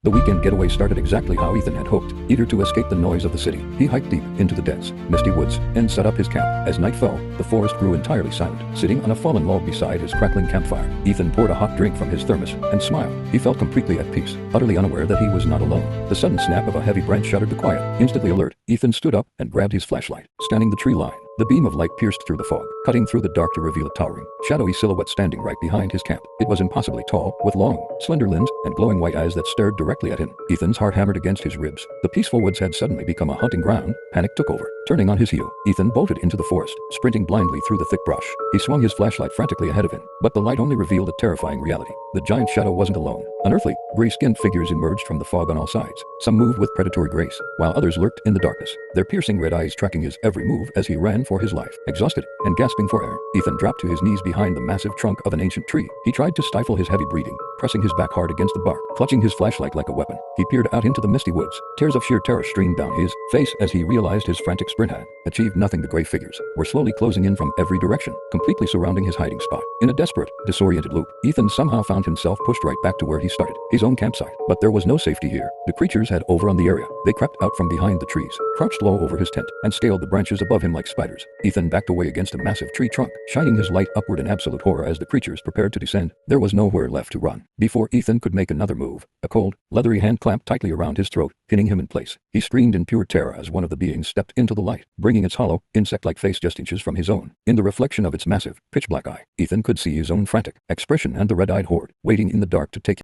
The weekend getaway started exactly how Ethan had hoped. Eager to escape the noise of the city, he hiked deep into the dense, misty woods and set up his camp. As night fell, the forest grew entirely silent. Sitting on a fallen log beside his crackling campfire, Ethan poured a hot drink from his thermos and smiled. He felt completely at peace, utterly unaware that he was not alone. The sudden snap of a heavy branch shattered the quiet. Instantly alert, Ethan stood up and grabbed his flashlight. Scanning the tree line, the beam of light pierced through the fog, cutting through the dark to reveal a towering, shadowy silhouette standing right behind his camp. It was impossibly tall, with long, slender limbs and glowing white eyes that stared directly at him. Ethan's heart hammered against his ribs. The peaceful woods had suddenly become a hunting ground. Panic took over. Turning on his heel, Ethan bolted into the forest, sprinting blindly through the thick brush. He swung his flashlight frantically ahead of him, but the light only revealed a terrifying reality. The giant shadow wasn't alone. Unearthly, gray-skinned figures emerged from the fog on all sides. Some moved with predatory grace, while others lurked in the darkness, their piercing red eyes tracking his every move as he ran for his life. Exhausted and gasping for air, Ethan dropped to his knees behind the massive trunk of an ancient tree. He tried to stifle his heavy breathing, pressing his back hard against the bark. Clutching his flashlight like a weapon, he peered out into the misty woods. Tears of sheer terror streamed down his face as he realized his frantic sprint had achieved nothing. The gray figures were slowly closing in from every direction, completely surrounding his hiding spot. In a desperate, disoriented loop, Ethan somehow found himself pushed right back to where he started, his own campsite. But there was no safety here. The creatures had overrun the area. They crept out from behind the trees, crouched low over his tent, and scaled the branches above him like spiders. Ethan backed away against a massive tree trunk, shining his light upward in absolute horror as the creatures prepared to descend. There was nowhere left to run. Before Ethan could make another move, a cold, leathery hand clamped tightly around his throat, pinning him in place. He screamed in pure terror as one of the beings stepped into the light, bringing its hollow, insect-like face just inches from his own. In the reflection of its massive, pitch-black eye, Ethan could see his own frantic expression and the red-eyed horde, waiting in the dark to take